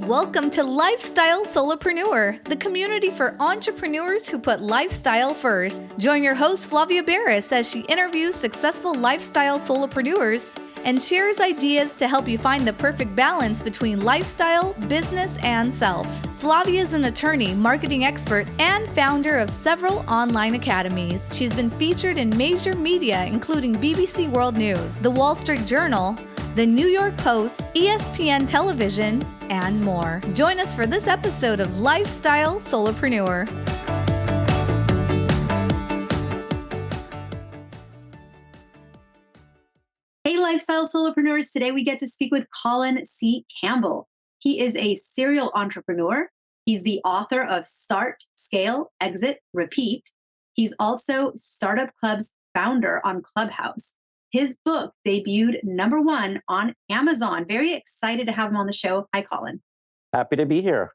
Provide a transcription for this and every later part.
Welcome to Lifestyle Solopreneur, the community for entrepreneurs who put lifestyle first. Join your host, Flavia Barris, as she interviews successful lifestyle solopreneurs and shares ideas to help you find the perfect balance between lifestyle, business, and self. Flavia is an attorney, marketing expert, and founder of several online academies. She's been featured in major media, including BBC World News, The Wall Street Journal, The New York Post, ESPN Television, and more. Join us for this episode of Lifestyle Solopreneur. Hey, Lifestyle Solopreneurs. Today we get to speak with Colin C. Campbell. He is a serial entrepreneur. He's the author of Start, Scale, Exit, Repeat. He's also Startup Club's founder on Clubhouse. His book debuted #1 on Amazon. Very excited to have him on the show. Hi, Colin. Happy to be here.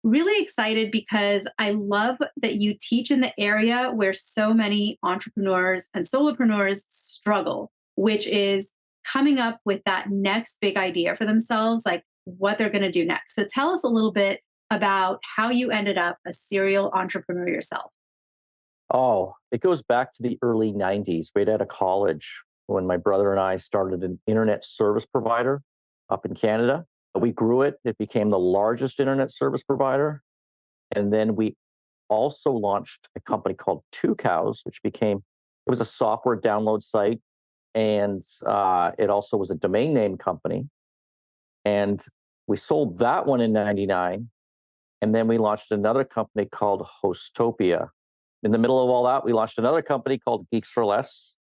Really excited because I love that you teach in the area where so many entrepreneurs and solopreneurs struggle, which is coming up with that next big idea for themselves, like what they're going to do next. So tell us a little bit about how you ended up a serial entrepreneur yourself. Oh, it goes back to the early 90s, right out of college, when my brother and I started an internet service provider up in Canada. We grew it. It became the largest internet service provider. And then we also launched a company called Two Cows, which it was a software download site. And it also was a domain name company. And we sold that one in 99. And then we launched another company called Hostopia. In the middle of all that, we launched another company called Geeks for Less.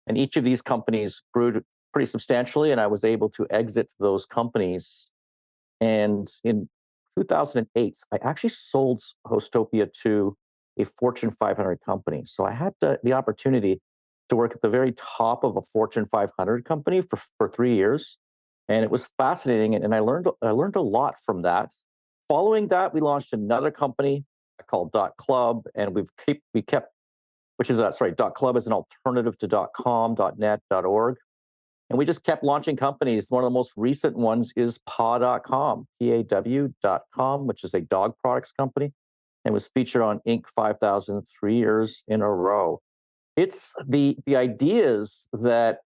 And each of these companies grew pretty substantially, and I was able to exit those companies. And in 2008, I actually sold Hostopia to a Fortune 500 company. So I had the opportunity to work at the very top of a Fortune 500 company for 3 years. And it was fascinating, and I learned a lot from that. Following that, we launched another company called .club, and .club is an alternative to .com, .net, .org. And we just kept launching companies. One of the most recent ones is paw.com, PAW.com, which is a dog products company, and was featured on Inc. 5000 3 years in a row. It's the ideas that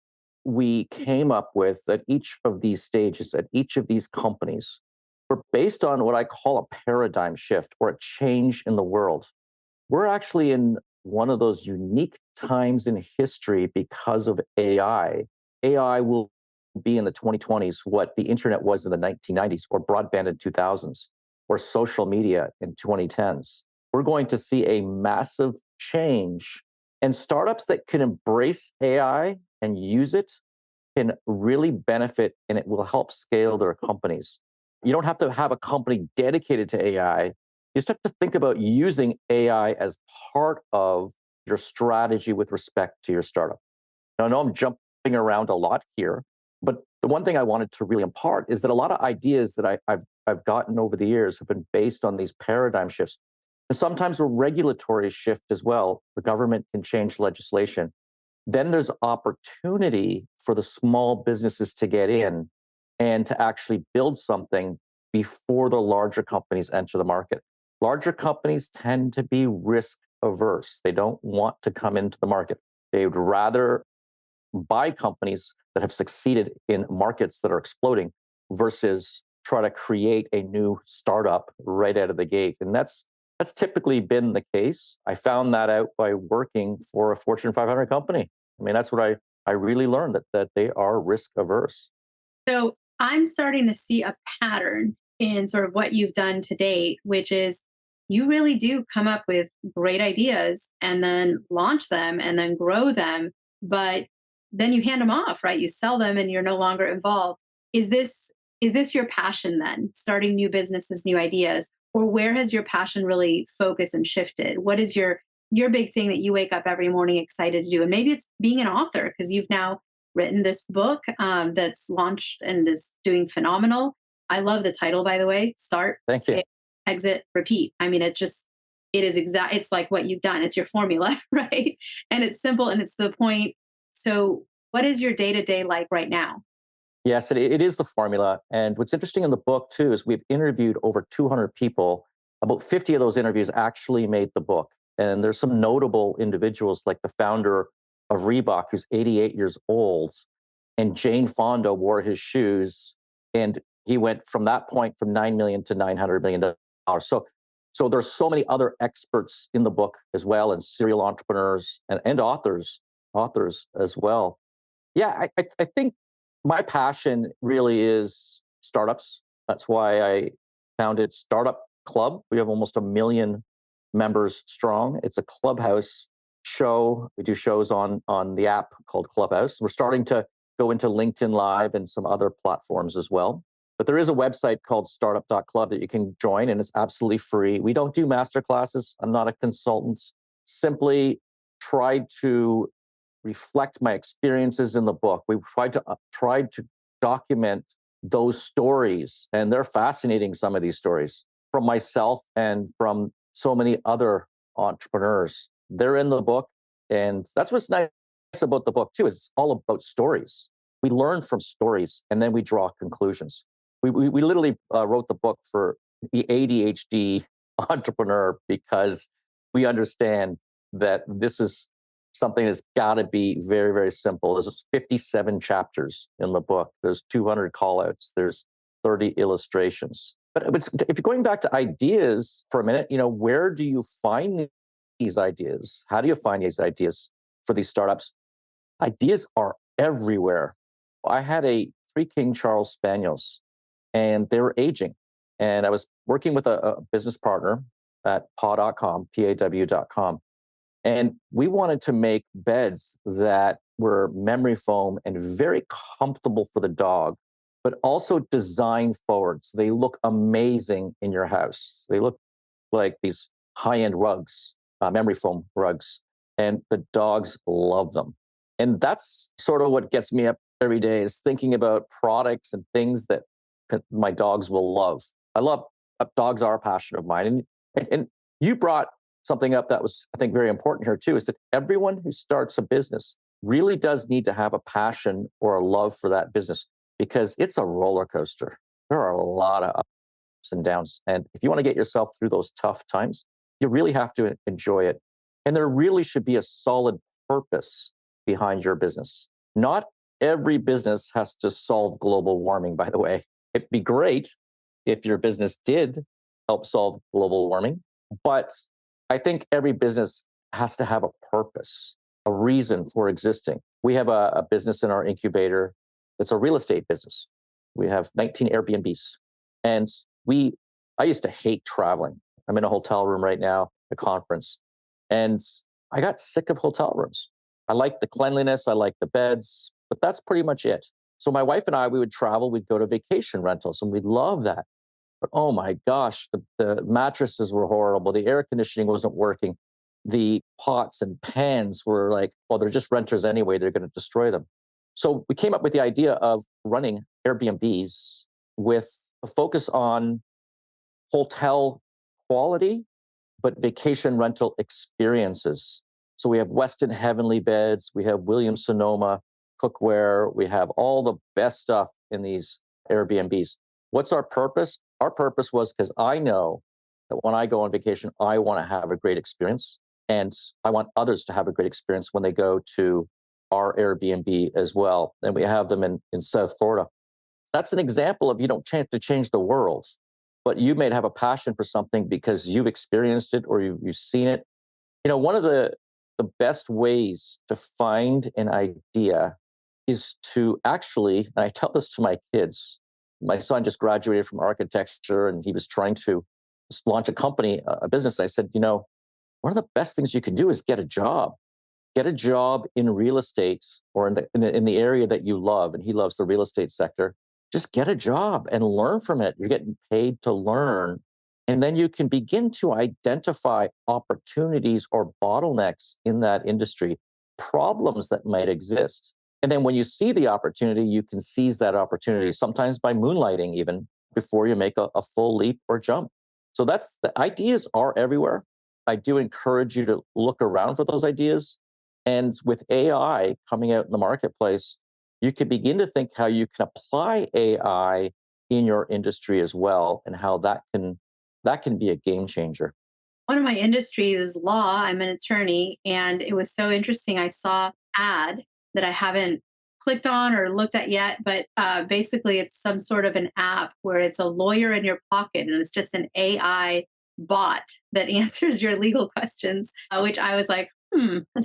we came up with at each of these stages, at each of these companies, were based on what I call a paradigm shift or a change in the world. We're actually in one of those unique times in history because of AI. AI will be in the 2020s what the internet was in the 1990s, or broadband in 2000s, or social media in 2010s. We're going to see a massive change, and startups that can embrace AI and use it can really benefit, and it will help scale their companies. You don't have to have a company dedicated to AI. You just have to think about using AI as part of your strategy with respect to your startup. Now, I know I'm jumping around a lot here, but the one thing I wanted to really impart is that a lot of ideas that I've gotten over the years have been based on these paradigm shifts. And sometimes a regulatory shift as well. The government can change legislation. Then there's opportunity for the small businesses to get in and to actually build something before the larger companies enter the market. Larger companies tend to be risk averse. They don't want to come into the market. They would rather buy companies that have succeeded in markets that are exploding versus try to create a new startup right out of the gate. And that's typically been the case. I found that out by working for a Fortune 500 company. I mean, that's what I really learned, that they are risk averse. So I'm starting to see a pattern in sort of what you've done to date, which is you really do come up with great ideas and then launch them and then grow them, but then you hand them off, right? You sell them and you're no longer involved. Is this your passion then, starting new businesses, new ideas? Or where has your passion really focused and shifted? What is your big thing that you wake up every morning excited to do? And maybe it's being an author, because you've now written this book that's launched and is doing phenomenal. I love the title, by the way. Start, Scale, Exit, Repeat. I mean, it's like what you've done. It's your formula, right? And it's simple and it's the point. So what is your day-to-day like right now? Yes, it is the formula. And what's interesting in the book, too, is we've interviewed over 200 people. About 50 of those interviews actually made the book. And there's some notable individuals like the founder of Reebok, who's 88 years old, and Jane Fonda wore his shoes. And he went from that point from 9 million to $900 million. So there's so many other experts in the book as well, and serial entrepreneurs and authors as well. Yeah, I think my passion really is startups. That's why I founded Startup Club. We have almost 1 million members strong. It's a Clubhouse show. We do shows on the app called Clubhouse. We're starting to go into LinkedIn Live and some other platforms as well. But there is a website called startup.club that you can join, and it's absolutely free. We don't do master classes. I'm not a consultant. Simply tried to reflect my experiences in the book. We've tried to document those stories, and they're fascinating. Some of these stories from myself and from so many other entrepreneurs. They're in the book, and that's what's nice about the book too. Is it's all about stories. We learn from stories, and then we draw conclusions. We literally wrote the book for the ADHD entrepreneur because we understand that this is something that's got to be very, very simple. There's 57 chapters in the book. There's 200 callouts. There's 30 illustrations. But if you're going back to ideas for a minute, where do you find these ideas? How do you find these ideas for these startups? Ideas are everywhere. I had 3 King Charles Spaniels, and they were aging. And I was working with a business partner at paw.com, PAW.com. And we wanted to make beds that were memory foam and very comfortable for the dog, but also design forward. So they look amazing in your house. They look like these high-end rugs, memory foam rugs, and the dogs love them. And that's sort of what gets me up every day, is thinking about products and things that my dogs will love. I love dogs are a passion of mine. And you brought something up that was, I think, very important here too, is that everyone who starts a business really does need to have a passion or a love for that business, because it's a roller coaster. There are a lot of ups and downs. And if you want to get yourself through those tough times, you really have to enjoy it. And there really should be a solid purpose behind your business. Not every business has to solve global warming, by the way. It'd be great if your business did help solve global warming, but I think every business has to have a purpose, a reason for existing. We have a business in our incubator that's a real estate business. We have 19 Airbnbs. And I used to hate traveling. I'm in a hotel room right now, a conference, and I got sick of hotel rooms. I like the cleanliness, I like the beds, but that's pretty much it. So my wife and I, we would travel, we'd go to vacation rentals, and we'd love that. But oh my gosh, the mattresses were horrible. The air conditioning wasn't working. The pots and pans were like, well, they're just renters anyway. They're going to destroy them. So we came up with the idea of running Airbnbs with a focus on hotel quality, but vacation rental experiences. So we have Westin Heavenly beds. We have Williams Sonoma cookware. We have all the best stuff in these Airbnbs. What's our purpose? Our purpose was because I know that when I go on vacation, I want to have a great experience. And I want others to have a great experience when they go to our Airbnb as well. And we have them in South Florida. That's an example of, you don't try to change the world, but you may have a passion for something because you've experienced it or you've seen it. One of the best ways to find an idea is to actually, and I tell this to my kids. My son just graduated from architecture and he was trying to launch a company, a business. I said, one of the best things you can do is get a job. Get a job in real estate or in the area that you love. And he loves the real estate sector. Just get a job and learn from it. You're getting paid to learn. And then you can begin to identify opportunities or bottlenecks in that industry, problems that might exist. And then when you see the opportunity, you can seize that opportunity, sometimes by moonlighting even, before you make a full leap or jump. So the ideas are everywhere. I do encourage you to look around for those ideas. And with AI coming out in the marketplace, you can begin to think how you can apply AI in your industry as well, and how that can be a game changer. One of my industries is law. I'm an attorney, and it was so interesting. I saw ad that I haven't clicked on or looked at yet, but basically it's some sort of an app where it's a lawyer in your pocket, and it's just an AI bot that answers your legal questions, which I was like,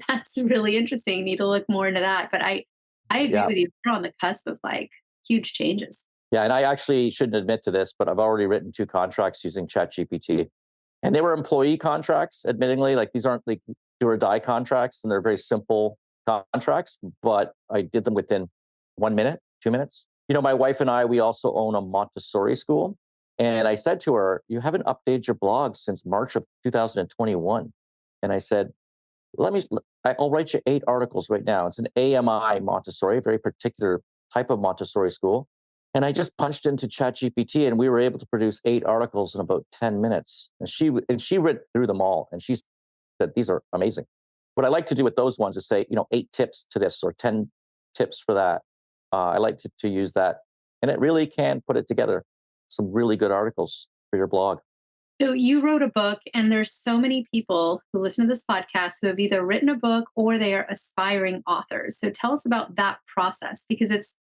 that's really interesting. Need to look more into that. But I agree Yeah. with you. We're on the cusp of like huge changes. Yeah, and I actually shouldn't admit to this, but I've already written 2 contracts using ChatGPT. And they were employee contracts, admittingly. Like, these aren't like do or die contracts, and they're very simple contracts, but I did them within 1 minute, 2 minutes. My wife and I, we also own a Montessori school. And I said to her, "You haven't updated your blog since March of 2021." And I said, I'll write you 8 articles right now. It's an AMI Montessori, a very particular type of Montessori school. And I just punched into ChatGPT, and we were able to produce 8 articles in about 10 minutes. And she read through them all, and she said, "These are amazing." What I like to do with those ones is say, 8 tips to this or 10 tips for that. I like to use that. And it really can put it together some really good articles for your blog. So you wrote a book, and there's so many people who listen to this podcast who have either written a book or they are aspiring authors. So tell us about that process, because it's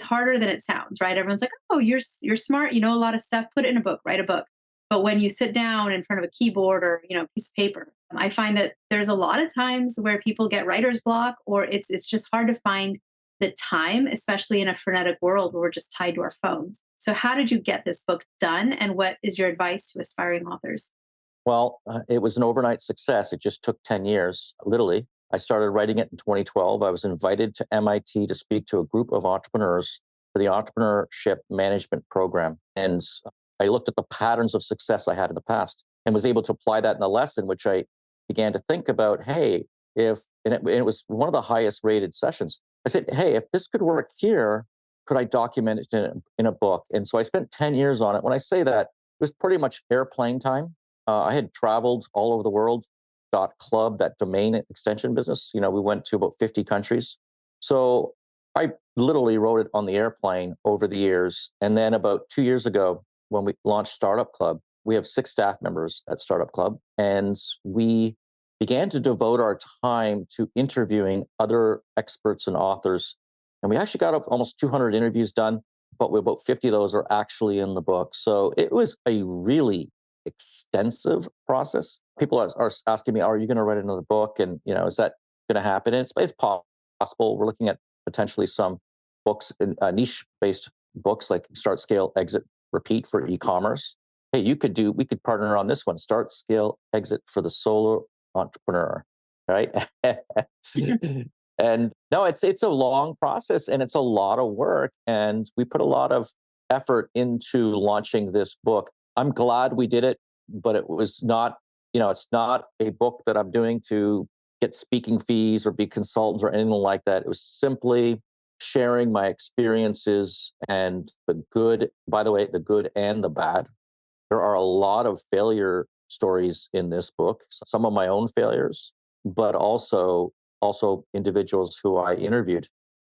harder than it sounds, right? Everyone's like, "Oh, you're smart, you know a lot of stuff. Put it in a book, write a book." But when you sit down in front of a keyboard or piece of paper, I find that there's a lot of times where people get writer's block, or it's just hard to find the time, especially in a frenetic world where we're just tied to our phones. So, how did you get this book done? And what is your advice to aspiring authors? Well, it was an overnight success. It just took 10 years, literally. I started writing it in 2012. I was invited to MIT to speak to a group of entrepreneurs for the entrepreneurship management program. And I looked at the patterns of success I had in the past and was able to apply that in a lesson, which I began to think about, hey, and it was one of the highest rated sessions. I said, hey, if this could work here, could I document it in a book? And so I spent 10 years on it. When I say that, it was pretty much airplane time. I had traveled all over the world. .club, that domain extension business. We went to about 50 countries. So I literally wrote it on the airplane over the years. And then about 2 years ago, when we launched Startup Club, we have 6 staff members at Startup Club, and we began to devote our time to interviewing other experts and authors. And we actually got up almost 200 interviews done, but about 50 of those are actually in the book. So it was a really extensive process. People are asking me, "Are you going to write another book?" And is that going to happen? And it's possible. We're looking at potentially some books, niche based books like Start, Scale, Exit, Repeat for e-commerce. Hey, we could partner on this one. Start, Scale, Exit for the solo entrepreneur, right? And no, it's a long process, and it's a lot of work, and we put a lot of effort into launching this book. I'm glad we did it, but it was not, it's not a book that I'm doing to get speaking fees or be consultants or anything like that. It was simply sharing my experiences and the good, by the way, the good and the bad. There are a lot of failure stories in this book, some of my own failures, but also individuals who I interviewed.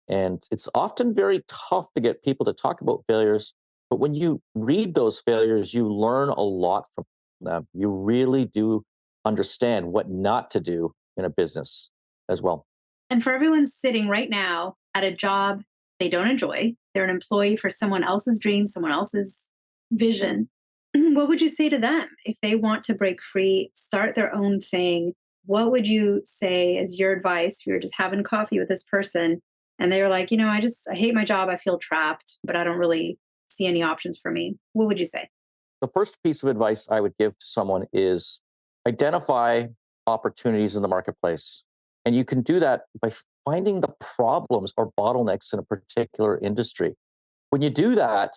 And it's often very tough to get people to talk about failures. But when you read those failures, you learn a lot from them. You really do understand what not to do in a business as well. And for everyone sitting right now at a job they don't enjoy, they're an employee for someone else's dream, someone else's vision. What would you say to them if they want to break free, start their own thing? What would you say as your advice if you were just having coffee with this person and they were like, I hate my job, I feel trapped, but I don't really see any options for me? What would you say? The first piece of advice I would give to someone is identify opportunities in the marketplace. And you can do that by finding the problems or bottlenecks in a particular industry. When you do that,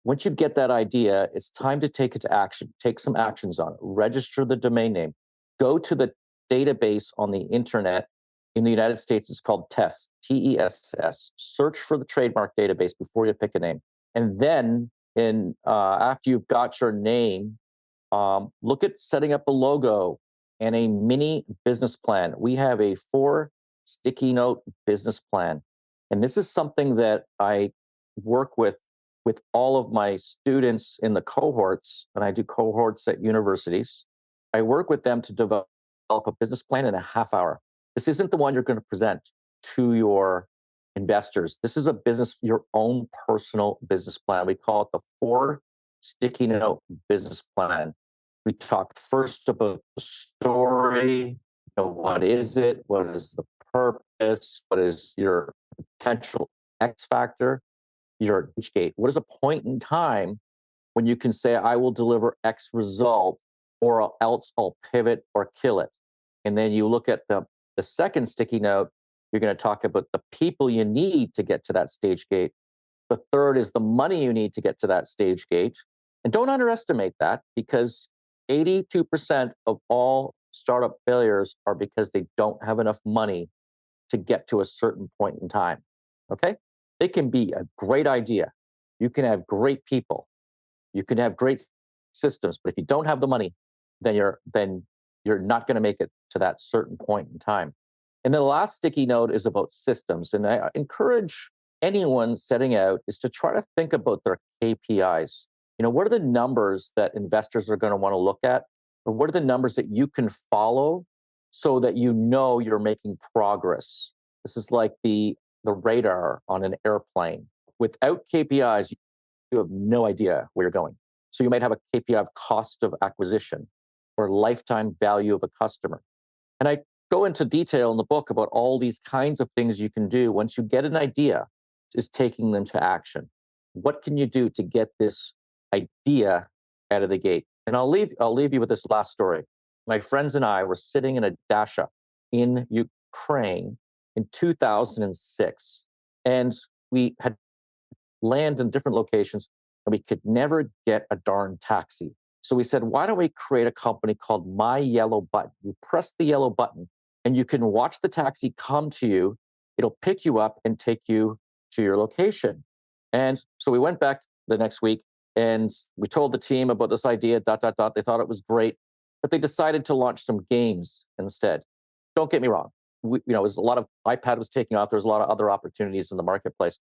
once you get that idea, it's time to take it to action. Take some actions on it. Register the domain name. Go to the database on the internet. In the United States, it's called TESS, TESS. Search for the trademark database before you pick a name. And then after you've got your name, look at setting up a logo and a mini business plan. We have a 4 sticky note business plan. And this is something that I work with all of my students in the cohorts, and I do cohorts at universities. I work with them to develop a business plan in a half hour. This isn't the one you're going to present to your investors. This is a business, your own personal business plan. We call it the 4 sticky note business plan. We talk first about the story. What is it? What is the purpose? What is your potential X factor? Your age gate. What is a point in time when you can say, I will deliver X result, or else I'll pivot or kill it? And then you look at the second sticky note, you're going to talk about the people you need to get to that stage gate. The third is the money you need to get to that stage gate. And don't underestimate that, because 82% of all startup failures are because they don't have enough money to get to a certain point in time. Okay? It can be a great idea. You can have great people. You can have great systems, but if you don't have the money, then you're not going to make it to that certain point in time. And the last sticky note is about systems. And I encourage anyone setting out is to try to think about their KPIs. What are the numbers that investors are going to want to look at? Or what are the numbers that you can follow so that you're making progress? This is like the radar on an airplane. Without KPIs, you have no idea where you're going. So you might have a KPI of cost of acquisition or lifetime value of a customer. And I go into detail in the book about all these kinds of things you can do once you get an idea, is taking them to action. What can you do to get this idea out of the gate? And I'll leave you with this last story. My friends and I were sitting in a dacha in Ukraine in 2006, and we had land in different locations, and we could never get a darn taxi. So we said, why don't we create a company called My Yellow Button? You press the yellow button and you can watch the taxi come to you. It'll pick you up and take you to your location. And so we went back the next week and we told the team about this idea, They thought it was great, but they decided to launch some games instead. Don't get me wrong. It was a lot of iPad was taking off. There's a lot of other opportunities in the marketplace.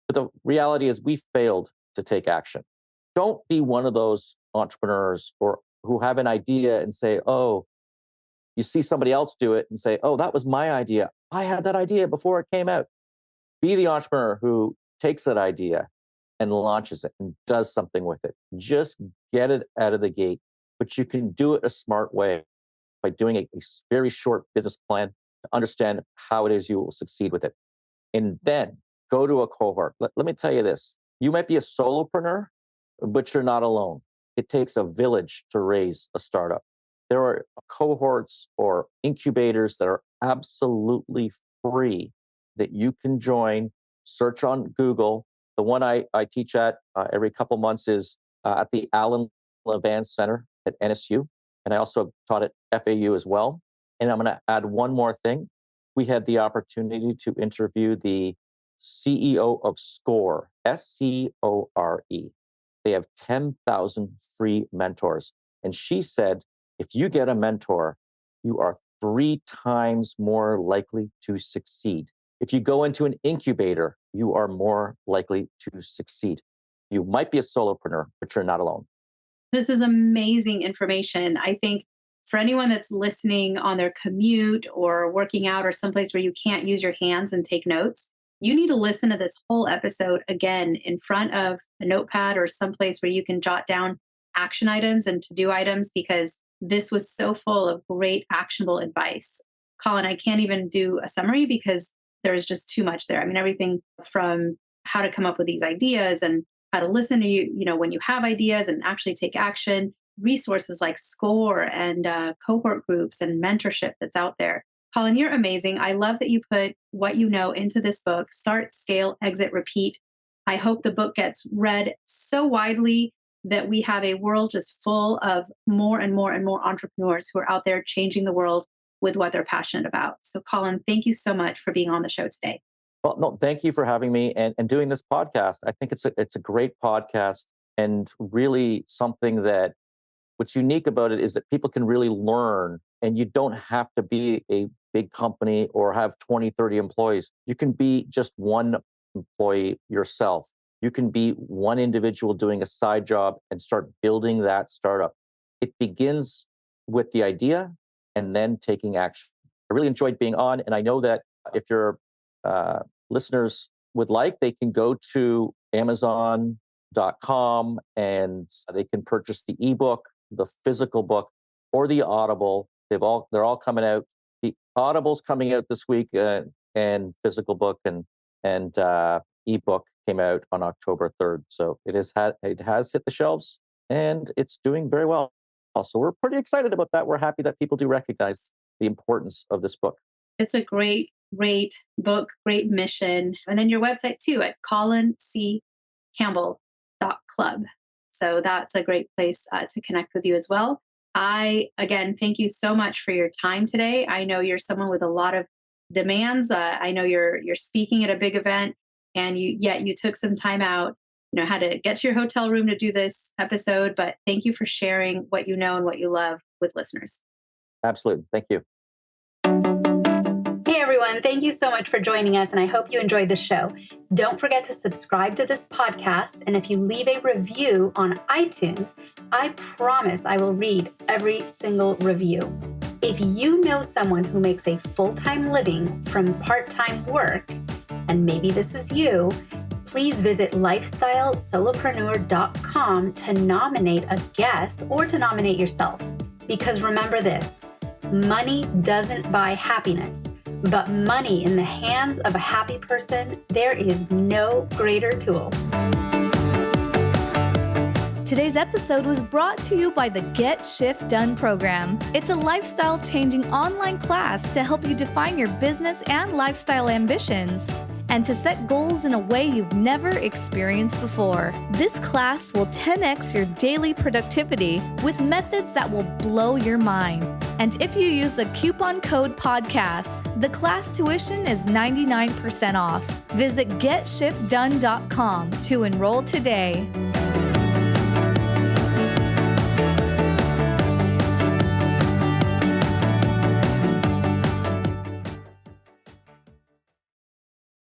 But the reality is we failed to take action. Don't be one of those entrepreneurs or who have an idea and say, oh, you see somebody else do it and say, oh, that was my idea. I had that idea before it came out. Be the entrepreneur who takes that idea and launches it and does something with it. Just get it out of the gate. But you can do it a smart way by doing a very short business plan to understand how it is you will succeed with it. And then go to a cohort. Let me tell you this. You might be a solopreneur, but you're not alone. It takes a village to raise a startup. There are cohorts or incubators that are absolutely free that you can join. Search on Google. The one I teach at every couple months is at the Allen Levan Center at NSU. And I also taught at FAU as well. And I'm going to add one more thing. We had the opportunity to interview the CEO of SCORE, SCORE. They have 10,000 free mentors. And she said, if you get a mentor, you are 3 times more likely to succeed. If you go into an incubator, you are more likely to succeed. You might be a solopreneur, but you're not alone. This is amazing information. I think for anyone that's listening on their commute or working out or someplace where you can't use your hands and take notes, you need to listen to this whole episode again in front of a notepad or someplace where you can jot down action items and to-do items, because this was so full of great actionable advice. Colin, I can't even do a summary because there's just too much there. I mean, everything from how to come up with these ideas and how to listen to you, when you have ideas and actually take action, resources like SCORE and cohort groups and mentorship that's out there. Colin, you're amazing. I love that you put what you know into this book, Start, Scale, Exit, Repeat. I hope the book gets read so widely that we have a world just full of more and more and more entrepreneurs who are out there changing the world with what they're passionate about. So Colin, thank you so much for being on the show today. Well, no, thank you for having me and doing this podcast. I think it's a great podcast and really something that what's unique about it is that people can really learn, and you don't have to be a big company or have 20, 30 employees. You can be just one employee yourself. You can be one individual doing a side job and start building that startup. It begins with the idea and then taking action. I really enjoyed being on, and I know that if your listeners would like, they can go to Amazon.com and they can purchase the ebook, the physical book, or the Audible. They're all coming out. The Audible's coming out this week, and physical book and ebook came out on October 3rd. So it has hit the shelves, and it's doing very well. So we're pretty excited about that. We're happy that people do recognize the importance of this book. It's a great book, great mission. And then your website too at colincampbell.club. So that's a great place to connect with you as well. Again, thank you so much for your time today. I know you're someone with a lot of demands. I know you're speaking at a big event, and you took some time out, had to get to your hotel room to do this episode, but thank you for sharing what you know and what you love with listeners. Absolutely. Thank you. Hey everyone, thank you so much for joining us, and I hope you enjoyed the show. Don't forget to subscribe to this podcast, and if you leave a review on iTunes, I promise I will read every single review. If you know someone who makes a full-time living from part-time work, and maybe this is you, please visit lifestylesolopreneur.com to nominate a guest or to nominate yourself. Because remember this, money doesn't buy happiness, but money in the hands of a happy person, there is no greater tool. Today's episode was brought to you by the Get Shift Done program. It's a lifestyle-changing online class to help you define your business and lifestyle ambitions, and to set goals in a way you've never experienced before. This class will 10x your daily productivity with methods that will blow your mind. And if you use a coupon code podcast, the class tuition is 99% off. Visit GetShiftDone.com to enroll today.